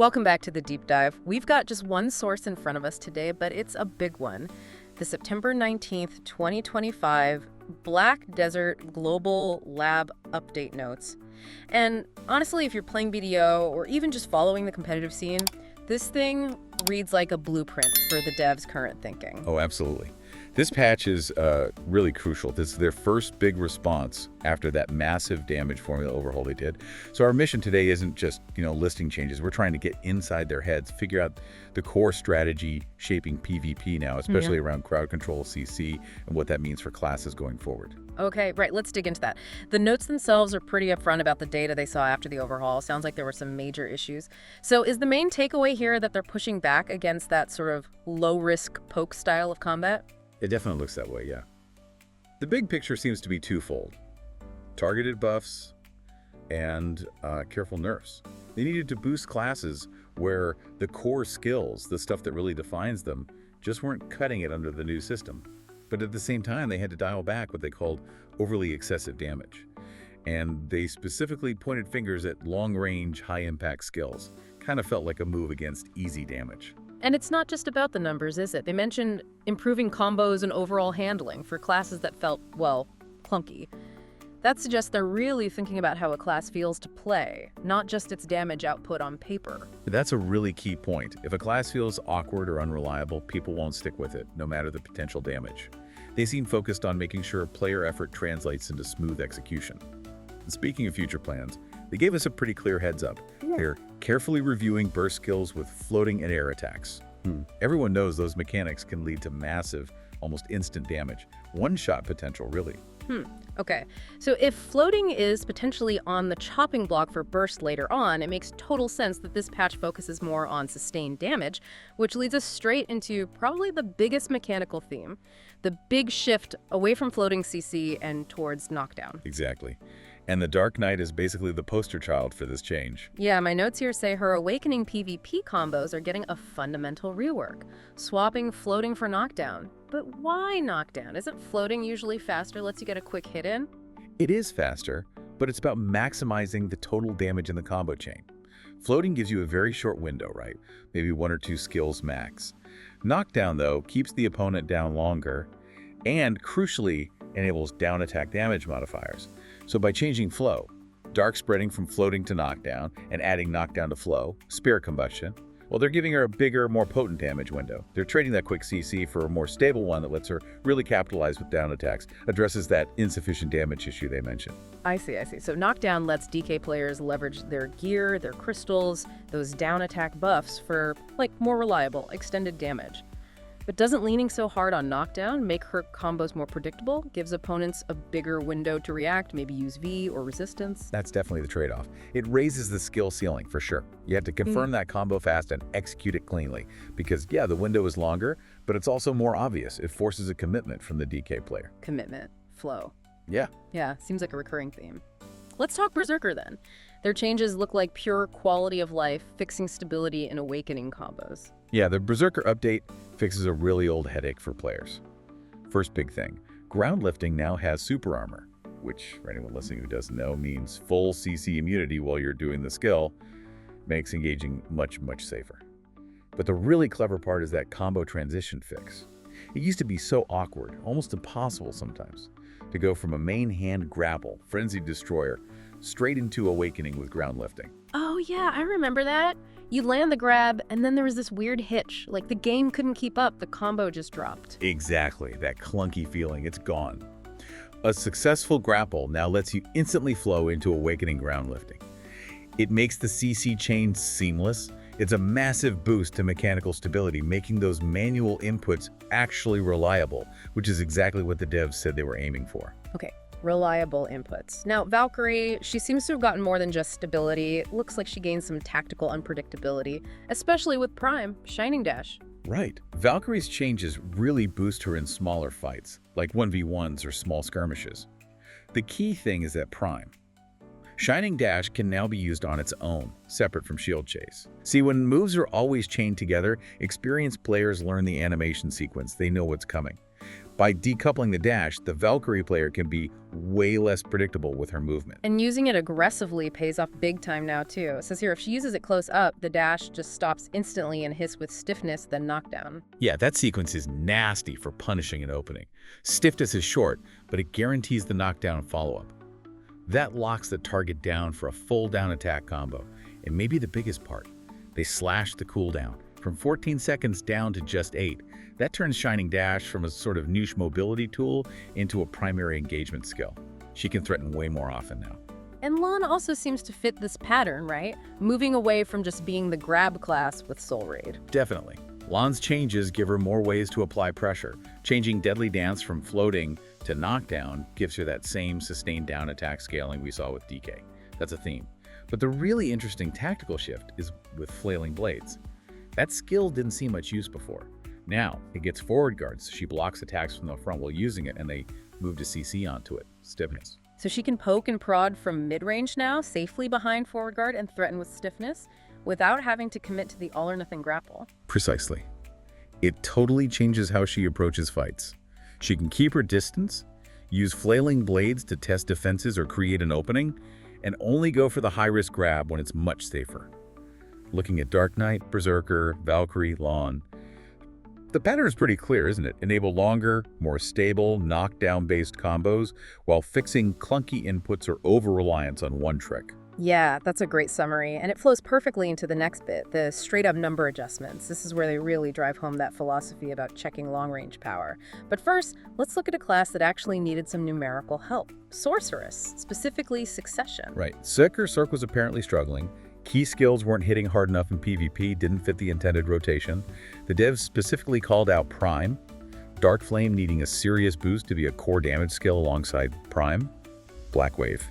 Welcome back to the deep dive. We've got just one source in front of us today, but it's a big one. The September 19th, 2025 Black Desert Global Lab update notes. And honestly, if you're playing BDO or even just following the competitive scene, this thing reads like a blueprint for the devs' current thinking. Oh, absolutely. This patch is really crucial. This is their first big response after that massive damage formula overhaul they did. So our mission today isn't just, listing changes. We're trying to get inside their heads, figure out the core strategy shaping PvP now, especially around crowd control, CC, and what that means for classes going forward. Okay, right, let's dig into that. The notes themselves are pretty upfront about the data they saw after the overhaul. Sounds like there were some major issues. So is the main takeaway here that they're pushing back against that sort of low-risk poke style of combat? It definitely looks that way, yeah. The big picture seems to be twofold. Targeted buffs and careful nerfs. They needed to boost classes where the core skills, the stuff that really defines them, just weren't cutting it under the new system. But at the same time, they had to dial back what they called overly excessive damage. And they specifically pointed fingers at long-range, high-impact skills. Kind of felt like a move against easy damage. And it's not just about the numbers, is it? They mentioned improving combos and overall handling for classes that felt, well, clunky. That suggests they're really thinking about how a class feels to play, not just its damage output on paper. That's a really key point. If a class feels awkward or unreliable, people won't stick with it, no matter the potential damage. They seem focused on making sure player effort translates into smooth execution. And speaking of future plans, they gave us a pretty clear heads up. They're carefully reviewing burst skills with floating and air attacks. Everyone knows those mechanics can lead to massive, almost instant damage. One-shot potential, really. Okay, so if floating is potentially on the chopping block for burst later on, it makes total sense that this patch focuses more on sustained damage, which leads us straight into probably the biggest mechanical theme, the big shift away from floating CC and towards knockdown. Exactly. And the Dark Knight is basically the poster child for this change. Yeah, my notes here say her Awakening PvP combos are getting a fundamental rework, swapping floating for knockdown. But why knockdown? Isn't floating usually faster, lets you get a quick hit in? It is faster, but it's about maximizing the total damage in the combo chain. Floating gives you a very short window, right? Maybe 1 or 2 skills max. Knockdown, though, keeps the opponent down longer and, crucially, enables down attack damage modifiers. So by changing flow, dark spreading from floating to knockdown and adding knockdown to flow, spirit combustion, well, they're giving her a bigger, more potent damage window. They're trading that quick CC for a more stable one that lets her really capitalize with down attacks, addresses that insufficient damage issue they mentioned. I see. So knockdown lets DK players leverage their gear, their crystals, those down attack buffs for, more reliable, extended damage. But doesn't leaning so hard on knockdown make her combos more predictable? Gives opponents a bigger window to react, maybe use V or resistance? That's definitely the trade-off. It raises the skill ceiling, for sure. You have to confirm that combo fast and execute it cleanly. Because, yeah, the window is longer, but it's also more obvious. It forces a commitment from the DK player. Commitment. Flow. Yeah. Yeah, seems like a recurring theme. Let's talk Berserker then. Their changes look like pure quality of life, fixing stability and Awakening combos. Yeah, the Berserker update fixes a really old headache for players. First big thing, ground lifting now has super armor, which for anyone listening who doesn't know means full CC immunity while you're doing the skill, makes engaging much, much safer. But the really clever part is that combo transition fix. It used to be so awkward, almost impossible sometimes, to go from a main hand grapple, Frenzied Destroyer, straight into Awakening with ground lifting. Oh yeah, I remember that. You land the grab, and then there was this weird hitch. Like the game couldn't keep up, the combo just dropped. Exactly, that clunky feeling, it's gone. A successful grapple now lets you instantly flow into Awakening ground lifting. It makes the CC chain seamless. It's a massive boost to mechanical stability, making those manual inputs actually reliable, which is exactly what the devs said they were aiming for. Okay, reliable inputs. Now, Valkyrie, she seems to have gotten more than just stability. It looks like she gained some tactical unpredictability, especially with Prime, Shining Dash. Right. Valkyrie's changes really boost her in smaller fights, like 1v1s or small skirmishes. The key thing is that Prime. Shining Dash can now be used on its own, separate from Shield Chase. See, when moves are always chained together, experienced players learn the animation sequence. They know what's coming. By decoupling the dash, the Valkyrie player can be way less predictable with her movement. And using it aggressively pays off big time now, too. It says here, if she uses it close up, the dash just stops instantly and hits with stiffness, then knockdown. Yeah, that sequence is nasty for punishing an opening. Stiffness is short, but it guarantees the knockdown and follow-up. That locks the target down for a full down attack combo. And maybe the biggest part, they slash the cooldown from 14 seconds down to just 8. That turns Shining Dash from a sort of niche mobility tool into a primary engagement skill. She can threaten way more often now. And Lan also seems to fit this pattern, right? Moving away from just being the grab class with Soul Raid. Definitely. Lan's changes give her more ways to apply pressure. Changing Deadly Dance from floating to knockdown gives her that same sustained down attack scaling we saw with DK. That's a theme. But the really interesting tactical shift is with Flailing Blades. That skill didn't see much use before. Now, it gets forward guards, so she blocks attacks from the front while using it, and they move to CC onto it. Stiffness. So she can poke and prod from mid-range now, safely behind forward guard and threaten with stiffness, without having to commit to the all-or-nothing grapple. Precisely. It totally changes how she approaches fights. She can keep her distance, use Flailing Blades to test defenses or create an opening, and only go for the high-risk grab when it's much safer. Looking at Dark Knight, Berserker, Valkyrie, Lan, the pattern is pretty clear, isn't it? Enable longer, more stable, knockdown-based combos while fixing clunky inputs or over-reliance on one trick. Yeah, that's a great summary, and it flows perfectly into the next bit, the straight-up number adjustments. This is where they really drive home that philosophy about checking long-range power. But first, let's look at a class that actually needed some numerical help. Sorceress, specifically Succession. Right. Sick or Cirque was apparently struggling. Key skills weren't hitting hard enough in PvP, didn't fit the intended rotation. The devs specifically called out Prime, Dark Flame needing a serious boost to be a core damage skill alongside Prime, Black Wave.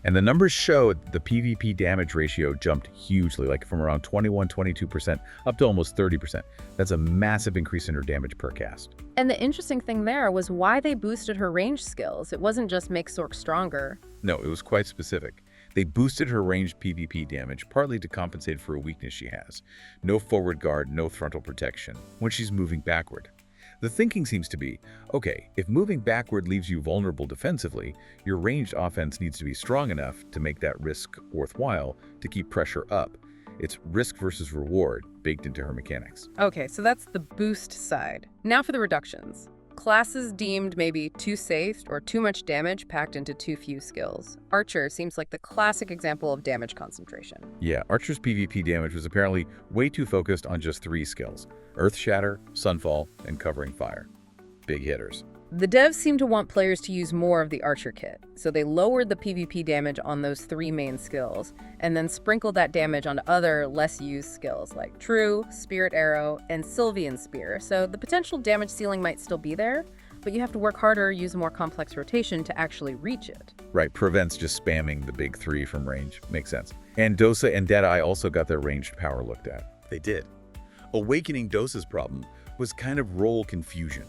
And the numbers show the PvP damage ratio jumped hugely, like from around 21-22% up to almost 30%. That's a massive increase in her damage per cast. And the interesting thing there was why they boosted her range skills. It wasn't just make Sork stronger. No, it was quite specific. They boosted her ranged PvP damage, partly to compensate for a weakness she has. No forward guard, no frontal protection, when she's moving backward. The thinking seems to be, okay, if moving backward leaves you vulnerable defensively, your ranged offense needs to be strong enough to make that risk worthwhile to keep pressure up. It's risk versus reward baked into her mechanics. Okay, so that's the boost side. Now for the reductions. Classes deemed maybe too safe or too much damage packed into too few skills. Archer seems like the classic example of damage concentration. Yeah, Archer's PvP damage was apparently way too focused on just 3 skills: Earth Shatter, Sunfall, and Covering Fire. Big hitters. The devs seem to want players to use more of the Archer kit, so they lowered the PvP damage on those 3 main skills, and then sprinkled that damage onto other, less used skills like True, Spirit Arrow, and Sylvian Spear, so the potential damage ceiling might still be there, but you have to work harder, use a more complex rotation to actually reach it. Right, prevents just spamming the big 3 from range. Makes sense. And Dosa and Deadeye also got their ranged power looked at. They did. Awakening Dosa's problem was kind of role confusion.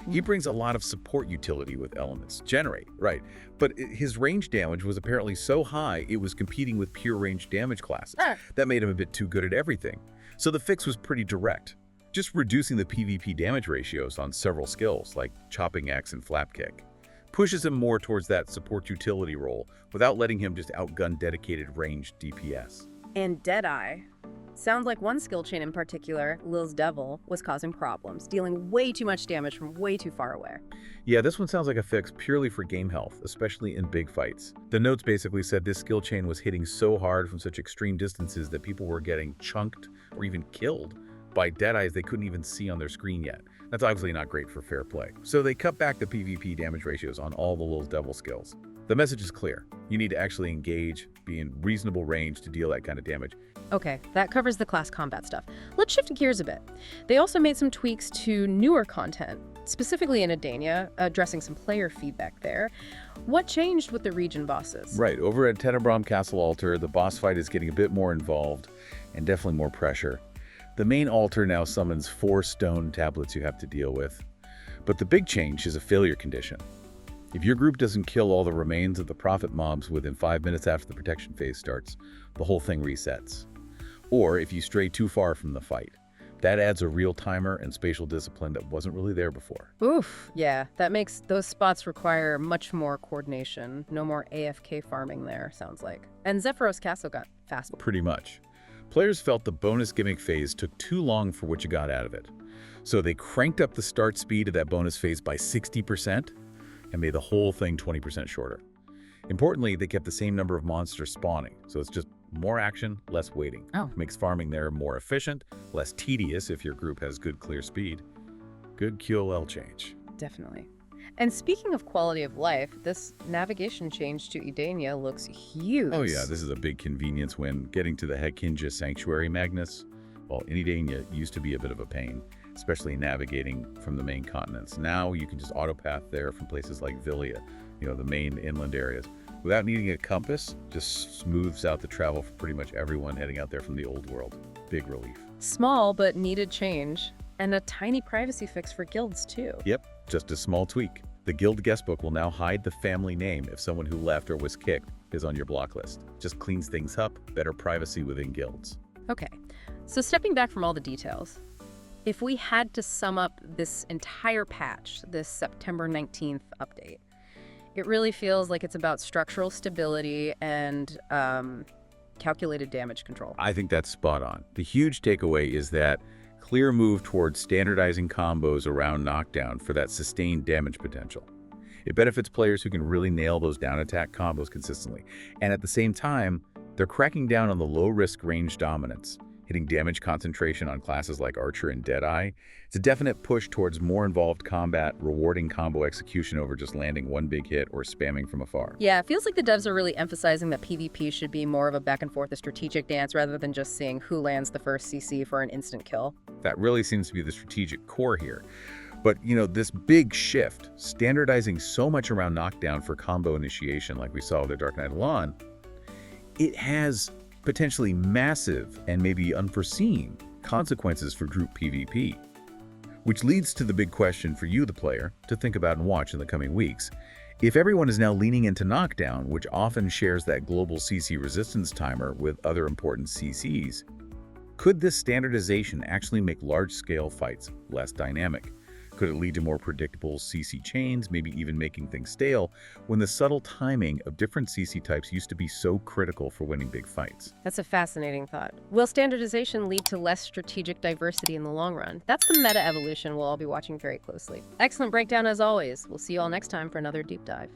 He brings a lot of support utility with elements. Generate, right. But his range damage was apparently so high, it was competing with pure range damage classes. That made him a bit too good at everything. So the fix was pretty direct. Just reducing the PvP damage ratios on several skills, like Chopping Axe and Flap Kick. Pushes him more towards that support utility role, without letting him just outgun dedicated ranged DPS. And Deadeye. Sounds like one skill chain in particular, Lil's Devil, was causing problems, dealing way too much damage from way too far away. Yeah, this one sounds like a fix purely for game health, especially in big fights. The notes basically said this skill chain was hitting so hard from such extreme distances that people were getting chunked or even killed by Deadeyes they couldn't even see on their screen yet. That's obviously not great for fair play. So they cut back the PvP damage ratios on all the Lil's Devil skills. The message is clear. You need to actually engage, be in reasonable range to deal that kind of damage. Okay, that covers the class combat stuff. Let's shift gears a bit. They also made some tweaks to newer content, specifically in Edania, addressing some player feedback there. What changed with the region bosses? Right, over at Tenebrom Castle Altar, the boss fight is getting a bit more involved and definitely more pressure. The main altar now summons 4 stone tablets you have to deal with. But the big change is a failure condition. If your group doesn't kill all the remains of the prophet mobs within 5 minutes after the protection phase starts, the whole thing resets. Or if you stray too far from the fight. That adds a real timer and spatial discipline that wasn't really there before. Oof, yeah, that makes those spots require much more coordination. No more AFK farming there, sounds like. And Zephyros Castle got fast. Pretty much. Players felt the bonus gimmick phase took too long for what you got out of it. So they cranked up the start speed of that bonus phase by 60% and made the whole thing 20% shorter. Importantly, they kept the same number of monsters spawning, so it's just more action, less waiting. Oh. Makes farming there more efficient, less tedious if your group has good clear speed. Good QOL change. Definitely. And speaking of quality of life, this navigation change to Edenia looks huge. Oh yeah, this is a big convenience win. Getting to the Hekinja Sanctuary, Magnus, well, in Edenia used to be a bit of a pain, especially navigating from the main continents. Now you can just autopath there from places like Villia, the main inland areas. Without needing a compass, just smooths out the travel for pretty much everyone heading out there from the old world. Big relief. Small but needed change, and a tiny privacy fix for guilds too. Yep, just a small tweak. The guild guestbook will now hide the family name if someone who left or was kicked is on your block list. Just cleans things up, better privacy within guilds. Okay, so stepping back from all the details, if we had to sum up this entire patch, this September 19th update, it really feels like it's about structural stability and calculated damage control. I think that's spot on. The huge takeaway is that clear move towards standardizing combos around knockdown for that sustained damage potential. It benefits players who can really nail those down attack combos consistently. And at the same time, they're cracking down on the low risk range dominance, hitting damage concentration on classes like Archer and Deadeye. It's a definite push towards more involved combat, rewarding combo execution over just landing one big hit or spamming from afar. Yeah, it feels like the devs are really emphasizing that PvP should be more of a back and forth, a strategic dance, rather than just seeing who lands the first CC for an instant kill. That really seems to be the strategic core here. But, this big shift, standardizing so much around knockdown for combo initiation like we saw with the Dark Knight Elan, it has potentially massive and maybe unforeseen consequences for group PvP. Which leads to the big question for you, the player, to think about and watch in the coming weeks. If everyone is now leaning into knockdown, which often shares that global CC resistance timer with other important CCs, could this standardization actually make large-scale fights less dynamic? Could it lead to more predictable CC chains, maybe even making things stale, when the subtle timing of different CC types used to be so critical for winning big fights? That's a fascinating thought. Will standardization lead to less strategic diversity in the long run? That's the meta evolution we'll all be watching very closely. Excellent breakdown as always. We'll see you all next time for another deep dive.